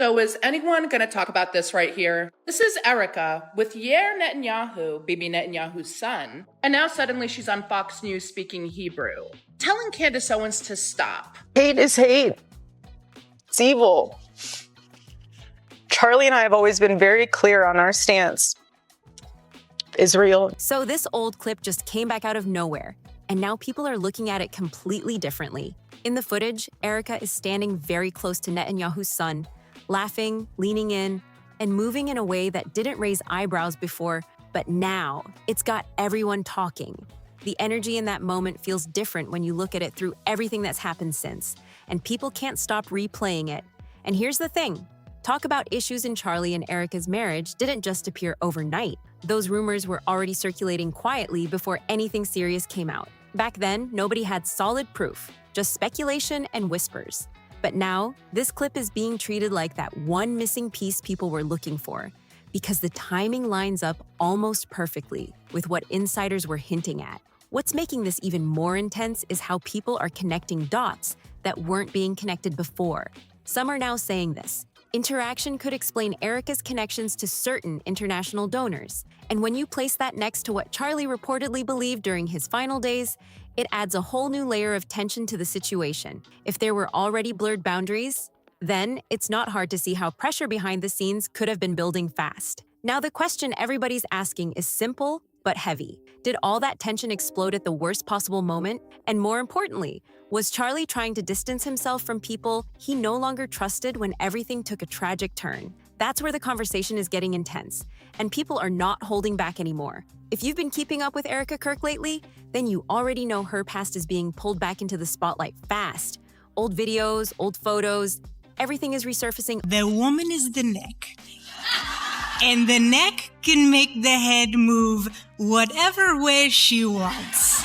So is anyone going to talk about this right here? This is Erika with Yair Netanyahu, Bibi Netanyahu's son, and now suddenly she's on Fox News speaking Hebrew, telling Candace Owens to stop. Hate is hate. It's evil. Charlie and I have always been very clear on our stance. Israel. So this old clip just came back out of nowhere, and now people are looking at it completely differently. In the footage, Erika is standing very close to Netanyahu's son, laughing, leaning in, and moving in a way that didn't raise eyebrows before, but now it's got everyone talking. The energy in that moment feels different when you look at it through everything that's happened since, and people can't stop replaying it. And here's the thing. Talk about issues in Charlie and Erika's marriage didn't just appear overnight. Those rumors were already circulating quietly before anything serious came out. Back then, nobody had solid proof, just speculation and whispers. But now, this clip is being treated like that one missing piece people were looking for, because the timing lines up almost perfectly with what insiders were hinting at. What's making this even more intense is how people are connecting dots that weren't being connected before. Some are now saying this. Interaction could explain Erika's connections to certain international donors. And when you place that next to what Charlie reportedly believed during his final days, it adds a whole new layer of tension to the situation. If there were already blurred boundaries, then it's not hard to see how pressure behind the scenes could have been building fast. Now the question everybody's asking is simple but heavy. Did all that tension explode at the worst possible moment? And more importantly, was Charlie trying to distance himself from people he no longer trusted when everything took a tragic turn? That's where the conversation is getting intense, and people are not holding back anymore. If you've been keeping up with Erika Kirk lately, then you already know her past is being pulled back into the spotlight fast. Old videos, old photos, everything is resurfacing. The woman is the neck. And the neck can make the head move whatever way she wants.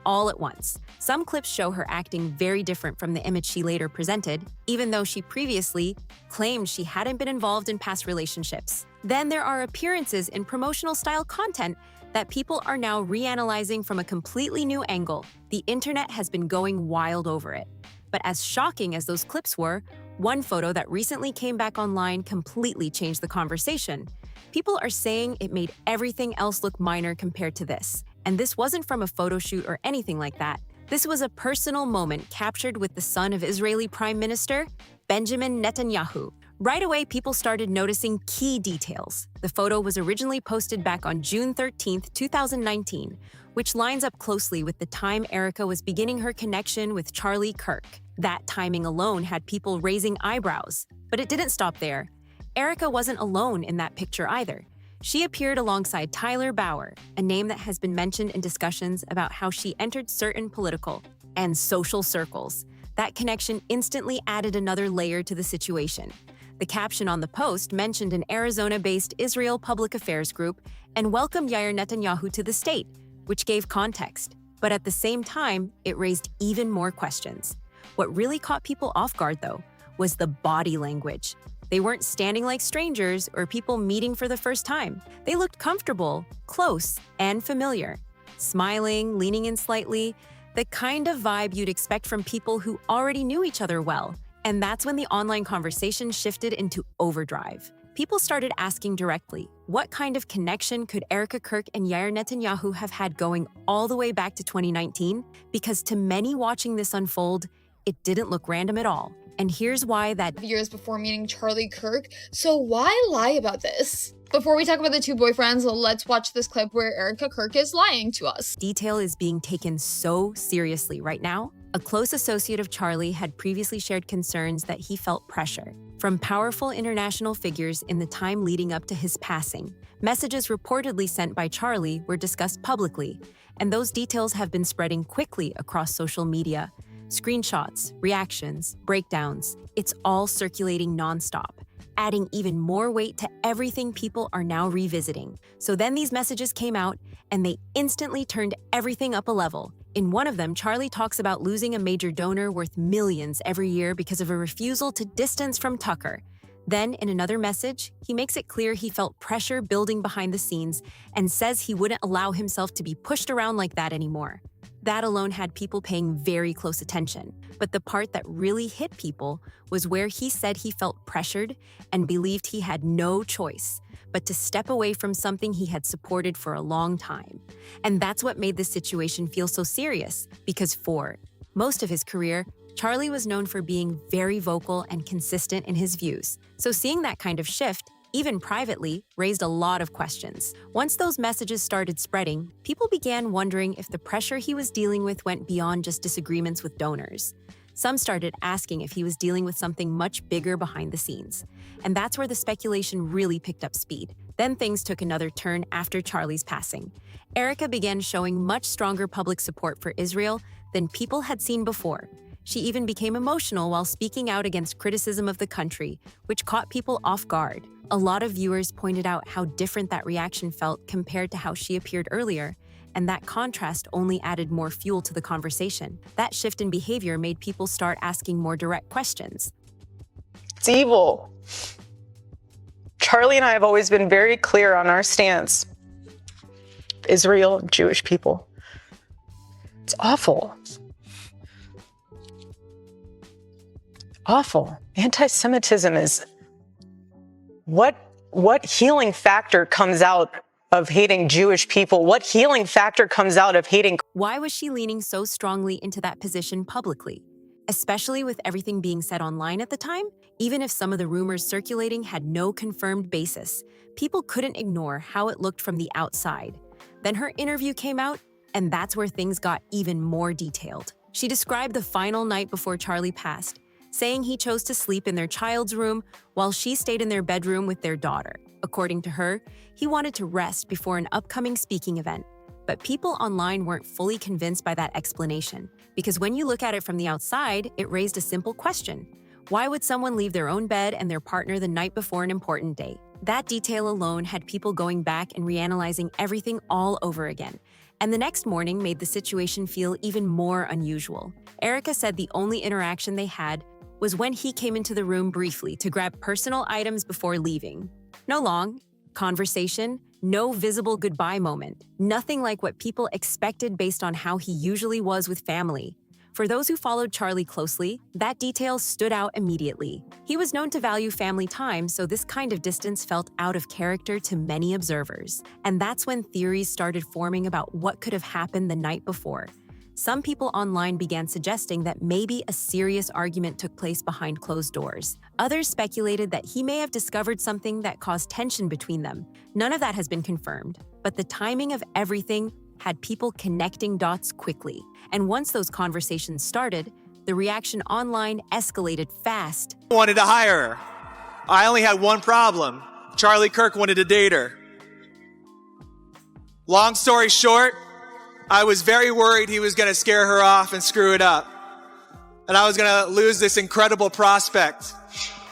All at once. Some clips show her acting very different from the image she later presented, even though she previously claimed she hadn't been involved in past relationships. Then there are appearances in promotional-style content that people are now reanalyzing from a completely new angle. The internet has been going wild over it. But as shocking as those clips were, one photo that recently came back online completely changed the conversation. People are saying it made everything else look minor compared to this. And this wasn't from a photo shoot or anything like that. This was a personal moment captured with the son of Israeli Prime Minister, Benjamin Netanyahu. Right away, people started noticing key details. The photo was originally posted back on June 13, 2019, which lines up closely with the time Erika was beginning her connection with Charlie Kirk. That timing alone had people raising eyebrows. But it didn't stop there. Erika wasn't alone in that picture either. She appeared alongside Tyler Bauer, a name that has been mentioned in discussions about how she entered certain political and social circles. That connection instantly added another layer to the situation. The caption on the post mentioned an Arizona-based Israel public affairs group and welcomed Yair Netanyahu to the state, which gave context. But at the same time, it raised even more questions. What really caught people off guard, though, was the body language. They weren't standing like strangers or people meeting for the first time. They looked comfortable, close, and familiar. Smiling, leaning in slightly, the kind of vibe you'd expect from people who already knew each other well. And that's when the online conversation shifted into overdrive. People started asking directly, what kind of connection could Erika Kirk and Yair Netanyahu have had going all the way back to 2019? Because to many watching this unfold, it didn't look random at all. And here's why that years before meeting Charlie Kirk. So why lie about this? Before we talk about the two boyfriends, let's watch this clip where Erika Kirk is lying to us. Detail is being taken so seriously right now. A close associate of Charlie had previously shared concerns that he felt pressure from powerful international figures in the time leading up to his passing. Messages reportedly sent by Charlie were discussed publicly, and those details have been spreading quickly across social media. Screenshots, reactions, breakdowns, it's all circulating nonstop, adding even more weight to everything people are now revisiting. So then these messages came out, and they instantly turned everything up a level. In one of them, Charlie talks about losing a major donor worth millions every year because of a refusal to distance from Tucker. Then, in another message, he makes it clear he felt pressure building behind the scenes and says he wouldn't allow himself to be pushed around like that anymore. That alone had people paying very close attention. But the part that really hit people was where he said he felt pressured and believed he had no choice but to step away from something he had supported for a long time. And that's what made this situation feel so serious, because for most of his career, Charlie was known for being very vocal and consistent in his views. So seeing that kind of shift, even privately, raised a lot of questions. Once those messages started spreading, people began wondering if the pressure he was dealing with went beyond just disagreements with donors. Some started asking if he was dealing with something much bigger behind the scenes. And that's where the speculation really picked up speed. Then things took another turn after Charlie's passing. Erika began showing much stronger public support for Israel than people had seen before. She even became emotional while speaking out against criticism of the country, which caught people off guard. A lot of viewers pointed out how different that reaction felt compared to how she appeared earlier, and that contrast only added more fuel to the conversation. That shift in behavior made people start asking more direct questions. It's evil. Charlie and I have always been very clear on our stance. Israel and Jewish people. It's awful. Awful. Anti-Semitism is what healing factor comes out of hating Jewish people? What healing factor comes out of hating? Why was she leaning so strongly into that position publicly? Especially with everything being said online at the time, even if some of the rumors circulating had no confirmed basis, people couldn't ignore how it looked from the outside. Then her interview came out, and that's where things got even more detailed. She described the final night before Charlie passed, saying he chose to sleep in their child's room while she stayed in their bedroom with their daughter. According to her, he wanted to rest before an upcoming speaking event. But people online weren't fully convinced by that explanation, because when you look at it from the outside, it raised a simple question. Why would someone leave their own bed and their partner the night before an important day? That detail alone had people going back and reanalyzing everything all over again. And the next morning made the situation feel even more unusual. Erika said the only interaction they had was when he came into the room briefly to grab personal items before leaving. No long conversation, no visible goodbye moment, nothing like what people expected based on how he usually was with family. For those who followed Charlie closely, that detail stood out immediately. He was known to value family time, so this kind of distance felt out of character to many observers. And that's when theories started forming about what could have happened the night before. Some people online began suggesting that maybe a serious argument took place behind closed doors. Others speculated that he may have discovered something that caused tension between them. None of that has been confirmed, but the timing of everything had people connecting dots quickly. And once those conversations started, the reaction online escalated fast. I wanted to hire her. I only had one problem. Charlie Kirk wanted to date her. Long story short, I was very worried he was going to scare her off and screw it up. And I was going to lose this incredible prospect.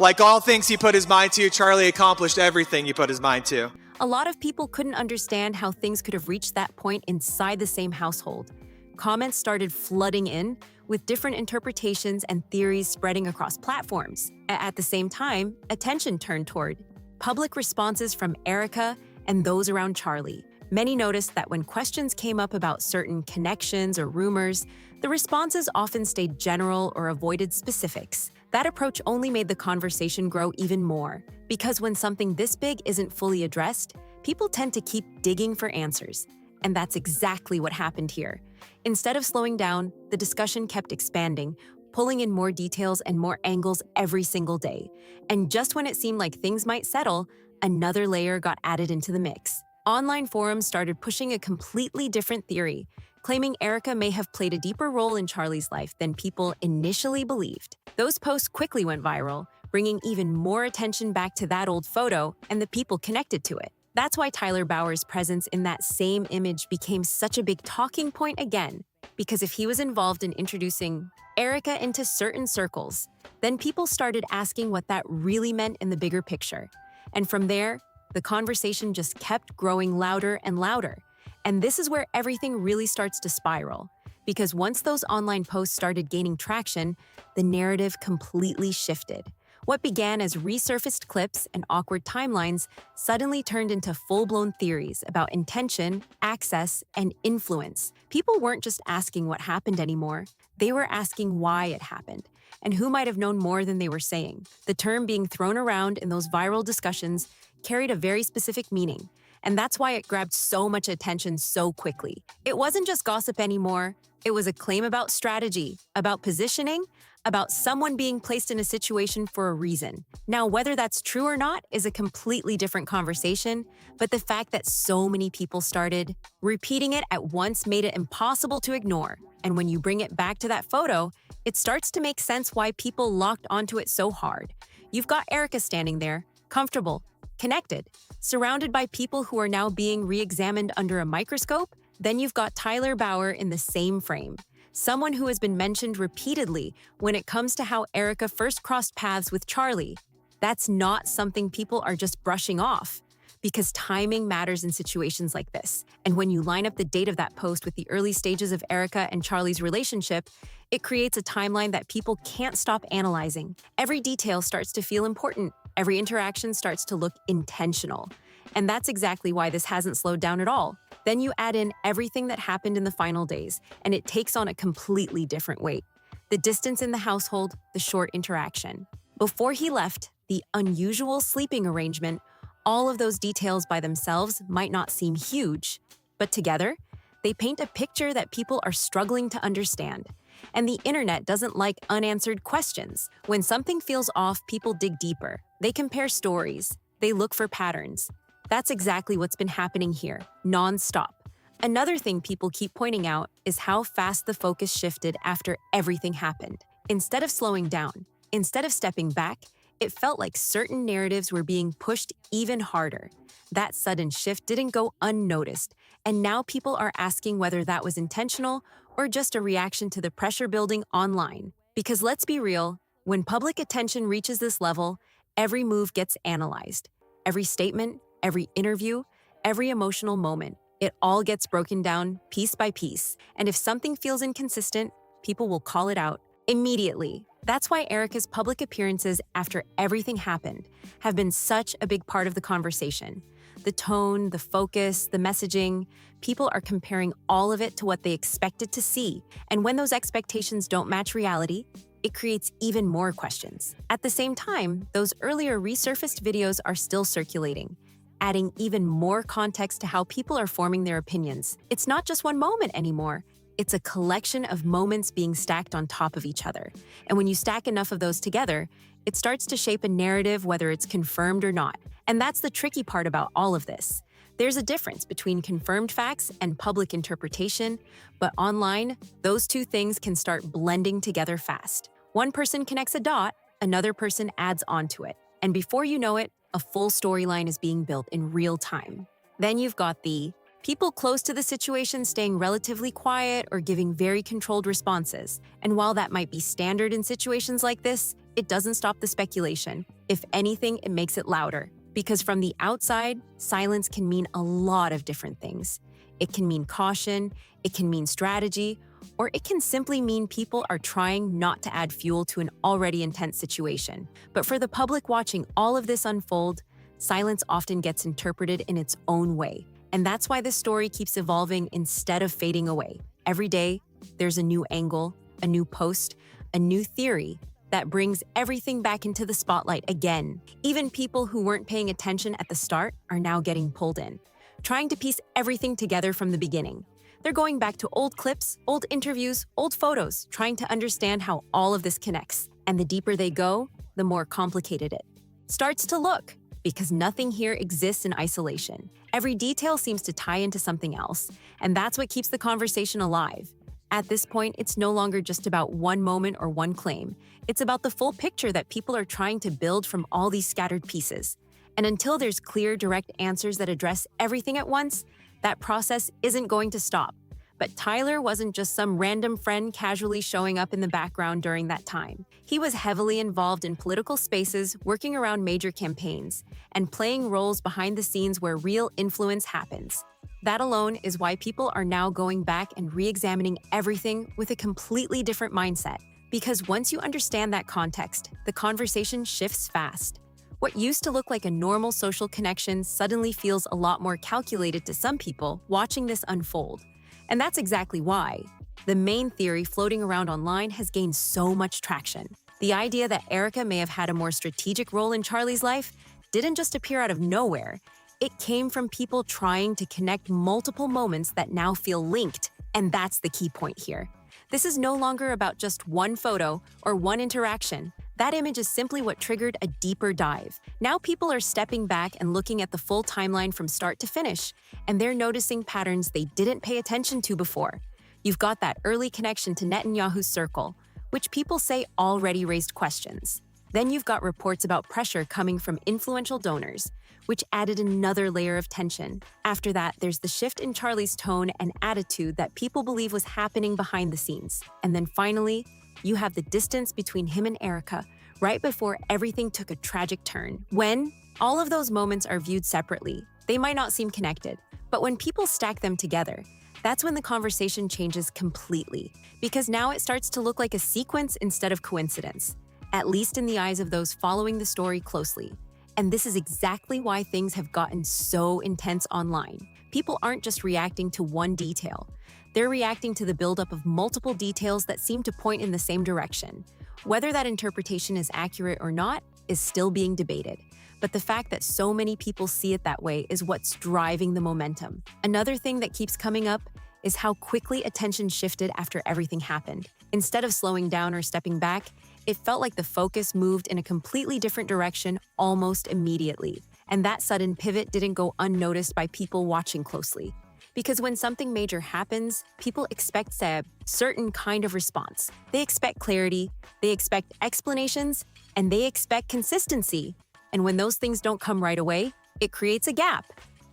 Like all things he put his mind to, Charlie accomplished everything he put his mind to. A lot of people couldn't understand how things could have reached that point inside the same household. Comments started flooding in, with different interpretations and theories spreading across platforms. At the same time, attention turned toward public responses from Erika and those around Charlie. Many noticed that when questions came up about certain connections or rumors, the responses often stayed general or avoided specifics. That approach only made the conversation grow even more, because when something this big isn't fully addressed, people tend to keep digging for answers. And that's exactly what happened here. Instead of slowing down, the discussion kept expanding, pulling in more details and more angles every single day. And just when it seemed like things might settle, another layer got added into the mix. Online forums started pushing a completely different theory, claiming Erika may have played a deeper role in Charlie's life than people initially believed. Those posts quickly went viral, bringing even more attention back to that old photo and the people connected to it. That's why Tyler Bauer's presence in that same image became such a big talking point again, because if he was involved in introducing Erika into certain circles, then people started asking what that really meant in the bigger picture. And from there, the conversation just kept growing louder and louder. And this is where everything really starts to spiral. Because once those online posts started gaining traction, the narrative completely shifted. What began as resurfaced clips and awkward timelines suddenly turned into full-blown theories about intention, access, and influence. People weren't just asking what happened anymore, they were asking why it happened, and who might have known more than they were saying. The term being thrown around in those viral discussions carried a very specific meaning, and that's why it grabbed so much attention so quickly. It wasn't just gossip anymore, it was a claim about strategy, about positioning, about someone being placed in a situation for a reason. Now, whether that's true or not is a completely different conversation, but the fact that so many people started repeating it at once made it impossible to ignore. And when you bring it back to that photo, it starts to make sense why people locked onto it so hard. You've got Erika standing there, comfortable, connected, surrounded by people who are now being re-examined under a microscope. Then you've got Tyler Bauer in the same frame, someone who has been mentioned repeatedly when it comes to how Erika first crossed paths with Charlie. That's not something people are just brushing off, because timing matters in situations like this. And when you line up the date of that post with the early stages of Erika and Charlie's relationship, it creates a timeline that people can't stop analyzing. Every detail starts to feel important. Every interaction starts to look intentional. And that's exactly why this hasn't slowed down at all. Then you add in everything that happened in the final days, and it takes on a completely different weight. The distance in the household, the short interaction. Before he left, the unusual sleeping arrangement, all of those details by themselves might not seem huge, but together, they paint a picture that people are struggling to understand. And the internet doesn't like unanswered questions. When something feels off, people dig deeper. They compare stories. They look for patterns. That's exactly what's been happening here, non-stop. Another thing people keep pointing out is how fast the focus shifted after everything happened. Instead of slowing down, instead of stepping back, it felt like certain narratives were being pushed even harder. That sudden shift didn't go unnoticed, and now people are asking whether that was intentional or just a reaction to the pressure building online. Because let's be real, when public attention reaches this level, every move gets analyzed. Every statement, every interview, every emotional moment, it all gets broken down piece by piece. And if something feels inconsistent, people will call it out immediately. That's why Erika's public appearances after everything happened have been such a big part of the conversation. The tone, the focus, the messaging, people are comparing all of it to what they expected to see. And when those expectations don't match reality, it creates even more questions. At the same time, those earlier resurfaced videos are still circulating, adding even more context to how people are forming their opinions. It's not just one moment anymore. It's a collection of moments being stacked on top of each other. And when you stack enough of those together, it starts to shape a narrative, whether it's confirmed or not. And that's the tricky part about all of this. There's a difference between confirmed facts and public interpretation, but online, those two things can start blending together fast. One person connects a dot, another person adds onto it. And before you know it, a full storyline is being built in real time. Then you've got the people close to the situation staying relatively quiet or giving very controlled responses. And while that might be standard in situations like this, it doesn't stop the speculation. If anything, it makes it louder. Because from the outside, silence can mean a lot of different things. It can mean caution, it can mean strategy, or it can simply mean people are trying not to add fuel to an already intense situation. But for the public watching all of this unfold, silence often gets interpreted in its own way. And that's why this story keeps evolving instead of fading away. Every day, there's a new angle, a new post, a new theory that brings everything back into the spotlight again. Even people who weren't paying attention at the start are now getting pulled in, trying to piece everything together from the beginning. They're going back to old clips, old interviews, old photos, trying to understand how all of this connects. And the deeper they go, the more complicated it starts to look, because nothing here exists in isolation. Every detail seems to tie into something else, and that's what keeps the conversation alive. At this point, it's no longer just about one moment or one claim. It's about the full picture that people are trying to build from all these scattered pieces. And until there's clear, direct answers that address everything at once, that process isn't going to stop. But Tyler wasn't just some random friend casually showing up in the background during that time. He was heavily involved in political spaces, working around major campaigns, and playing roles behind the scenes where real influence happens. That alone is why people are now going back and re-examining everything with a completely different mindset. Because once you understand that context, the conversation shifts fast. What used to look like a normal social connection suddenly feels a lot more calculated to some people watching this unfold. And that's exactly why the main theory floating around online has gained so much traction. The idea that Erika may have had a more strategic role in Charlie's life didn't just appear out of nowhere. It came from people trying to connect multiple moments that now feel linked, and that's the key point here. This is no longer about just one photo or one interaction. That image is simply what triggered a deeper dive. Now people are stepping back and looking at the full timeline from start to finish, and they're noticing patterns they didn't pay attention to before. You've got that early connection to Netanyahu's circle, which people say already raised questions. Then you've got reports about pressure coming from influential donors, which added another layer of tension. After that, there's the shift in Charlie's tone and attitude that people believe was happening behind the scenes. And then finally, you have the distance between him and Erika, right before everything took a tragic turn. When all of those moments are viewed separately, they might not seem connected. But when people stack them together, that's when the conversation changes completely. Because now it starts to look like a sequence instead of coincidence, at least in the eyes of those following the story closely. And this is exactly why things have gotten so intense online. People aren't just reacting to one detail. They're reacting to the buildup of multiple details that seem to point in the same direction. Whether that interpretation is accurate or not is still being debated. But the fact that so many people see it that way is what's driving the momentum. Another thing that keeps coming up is how quickly attention shifted after everything happened. Instead of slowing down or stepping back, it felt like the focus moved in a completely different direction almost immediately. And that sudden pivot didn't go unnoticed by people watching closely. Because when something major happens, people expect a certain kind of response. They expect clarity, they expect explanations, and they expect consistency. And when those things don't come right away, it creates a gap.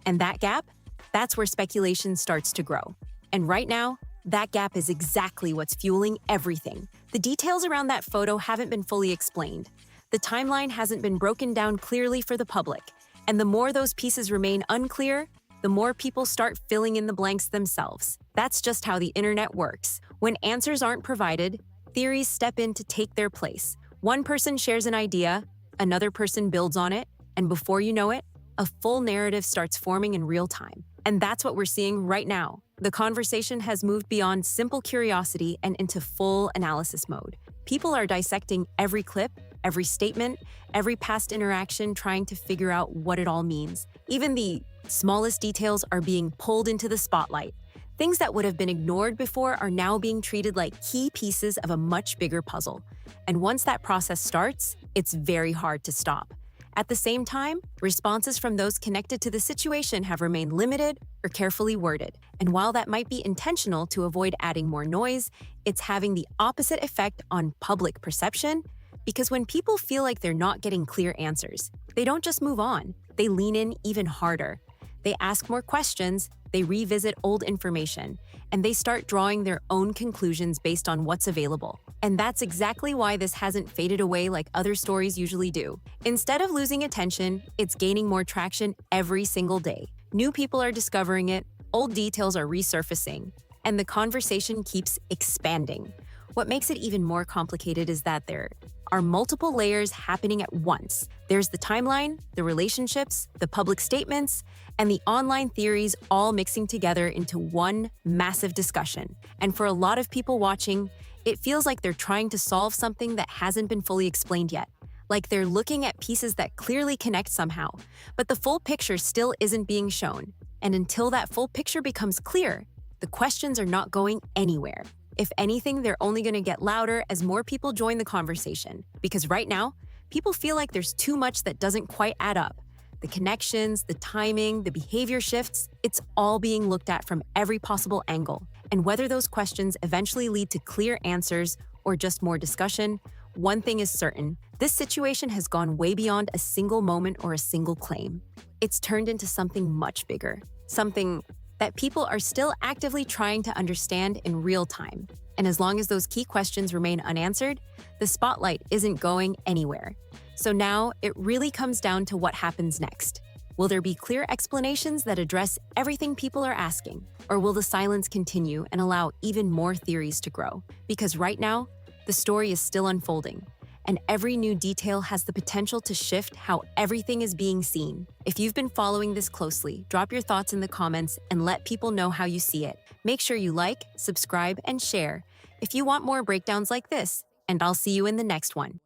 And that gap, that's where speculation starts to grow. And right now, that gap is exactly what's fueling everything. The details around that photo haven't been fully explained. The timeline hasn't been broken down clearly for the public. And the more those pieces remain unclear, the more people start filling in the blanks themselves. That's just how the internet works. When answers aren't provided, theories step in to take their place. One person shares an idea, another person builds on it, and before you know it, a full narrative starts forming in real time. And that's what we're seeing right now. The conversation has moved beyond simple curiosity and into full analysis mode. People are dissecting every clip, every statement, every past interaction, trying to figure out what it all means. Even the smallest details are being pulled into the spotlight. Things that would have been ignored before are now being treated like key pieces of a much bigger puzzle. And once that process starts, it's very hard to stop. At the same time, responses from those connected to the situation have remained limited or carefully worded. And while that might be intentional to avoid adding more noise, it's having the opposite effect on public perception, because when people feel like they're not getting clear answers, they don't just move on, they lean in even harder. They ask more questions, they revisit old information, and they start drawing their own conclusions based on what's available. And that's exactly why this hasn't faded away like other stories usually do. Instead of losing attention, it's gaining more traction every single day. New people are discovering it, old details are resurfacing, and the conversation keeps expanding. What makes it even more complicated is that there are multiple layers happening at once. There's the timeline, the relationships, the public statements, and the online theories all mixing together into one massive discussion. And for a lot of people watching, it feels like they're trying to solve something that hasn't been fully explained yet. Like they're looking at pieces that clearly connect somehow, but the full picture still isn't being shown. And until that full picture becomes clear, the questions are not going anywhere. If anything, they're only going to get louder as more people join the conversation. Because right now, people feel like there's too much that doesn't quite add up. The connections, the timing, the behavior shifts, it's all being looked at from every possible angle. And whether those questions eventually lead to clear answers or just more discussion, one thing is certain: this situation has gone way beyond a single moment or a single claim. It's turned into something much bigger, something that people are still actively trying to understand in real time. And as long as those key questions remain unanswered, the spotlight isn't going anywhere. So now it really comes down to what happens next. Will there be clear explanations that address everything people are asking? Or will the silence continue and allow even more theories to grow? Because right now, The story is still unfolding, and every new detail has the potential to shift how everything is being seen. If you've been following this closely, drop your thoughts in the comments and let people know how you see it. Make sure you like, subscribe, and share if you want more breakdowns like this, and I'll see you in the next one.